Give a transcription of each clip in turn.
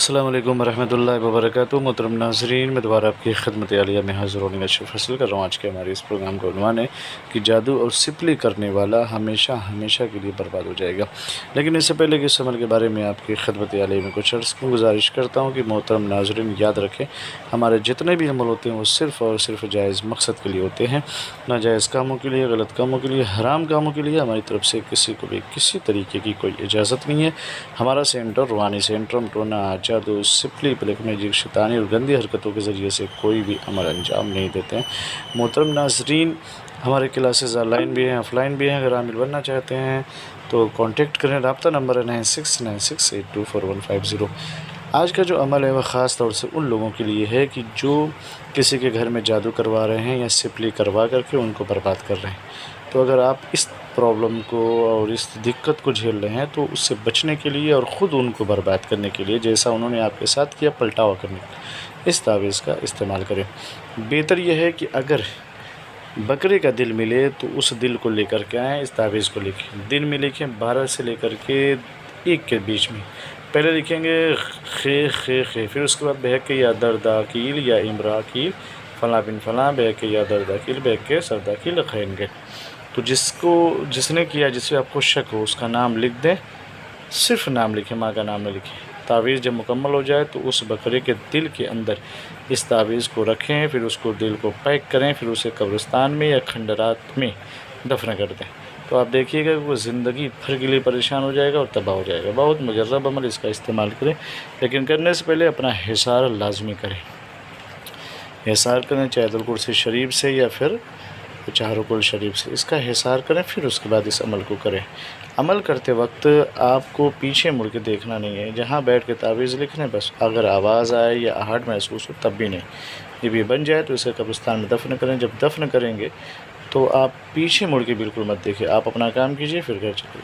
अस्सलाम वालेकुम रहमतुल्लाहि व बरकातुहू। मोहतरम नाज़रीन, मैं दोबारा आपकी खिदमत आलिया में हाज़िर होने का शर्फ हासिल कर रहा हूँ। आज के हमारे इस प्रोग्राम का उन्वान है कि जादू और सिपली करने वाला हमेशा हमेशा के लिए बर्बाद हो जाएगा। लेकिन इससे पहले कि इस अमल के बारे में आपकी खिदमत आलिया में कुछ अर्ज़ की गुजारिश करता हूँ कि मोहतरम नाज़रीन याद रखें, हमारे जितने भी अमल होते हैं वो सिर्फ़ और सिर्फ जायज़ मकसद के लिए होते हैं। नाजायज़ कामों के लिए, गलत कामों के लिए, हराम कामों के लिए हमारी तरफ से किसी को भी किसी तरीके की कोई इजाज़त नहीं है। हमारा सेंटर रूहानी सेंटर टोना जादू, सिपली, ब्लैक मैजिक, शैतानी और गंदी हरकतों के ज़रिए से कोई भी अमल अंजाम नहीं देते हैं। मोहतरम नाज़रीन, हमारे क्लासेस ऑनलाइन भी हैं, ऑफ़लाइन भी हैं। अगर आमिल बनना चाहते हैं तो कांटेक्ट करें। रब्ता नंबर है 9696824150। आज का जो अमल है वह ख़ास तौर से उन लोगों के लिए है कि जो किसी के घर में जादू करवा रहे हैं या सिपली करवा करके उनको बर्बाद कर रहे हैं। तो अगर आप इस प्रॉब्लम को और इस दिक्कत को झेल रहे हैं तो उससे बचने के लिए और ख़ुद उनको बर्बाद करने के लिए, जैसा उन्होंने आपके साथ किया, पलटावा करने के लिए इस तावीज़ का इस्तेमाल करें। बेहतर यह है कि अगर बकरे का दिल मिले तो उस दिल को लेकर के आएँ। इस तावीज़ को लिखें, दिन में लिखें 12 से लेकर के 1 के बीच में। पहले लिखेंगे खे, फिर उसके बाद बहक या दर्दाकील या इमराकील फ़लाँ बिन फ़लाँ, बहक या दर्दाकील बहक सरदाकील खैनगे। तो जिसने किया, जिससे आपको शक हो, उसका नाम लिख दें। सिर्फ नाम लिखें, माँ का नाम न लिखें। तावीज़ जब मुकम्मल हो जाए तो उस बकरे के दिल के अंदर इस तावीज़ को रखें, फिर उसको दिल को पैक करें, फिर उसे कब्रिस्तान में या खंडरात में दफन कर दें। तो आप देखिएगा कि वो ज़िंदगी भर के लिए परेशान हो जाएगा और तबाह हो जाएगा। बहुत मुजर्रब अमल, इसका इस्तेमाल करें, लेकिन करने से पहले अपना हिसार लाजमी करें। हिसार करें चाहे कुर्सी शरीफ से या फिर चारुकुल शरीफ से, इसका हिसार करें, फिर उसके बाद इस अमल को करें। अमल करते वक्त आपको पीछे मुड़ के देखना नहीं है, जहाँ बैठ के तावीज़ लिखना है बस। अगर आवाज़ आए या आहट महसूस हो तब भी नहीं। जब ये बन जाए तो इसे कब्रिस्तान में दफन करें। जब दफन करेंगे तो आप पीछे मुड़ के बिल्कुल मत देखिए, आप अपना काम कीजिए, फिर घर चलिए।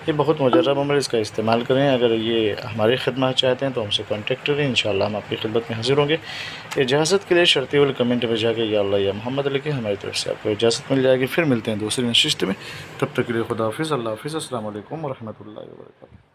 ये बहुत मुजर्रब अमल, इसका इस्तेमाल करें। अगर ये हमारी खिदमत चाहते हैं तो हमसे कांटेक्ट करें, इंशाअल्लाह हम आपकी खिदमत में हाज़िर होंगे। इजाज़त के लिए शर्ती वाले कमेंट में जाकर या अल्लाह या मोहम्मद लिखें, हमारी तरफ से आपको इजाज़त मिल जाएगी। फिर मिलते हैं दूसरी नशिस्त में, तब तक के लिए खुदा हाफ़िज़, अल्लाह हाफ़िज़, अस्सलाम वालेकुम व रहमतुल्लाहि व बरकातुहू।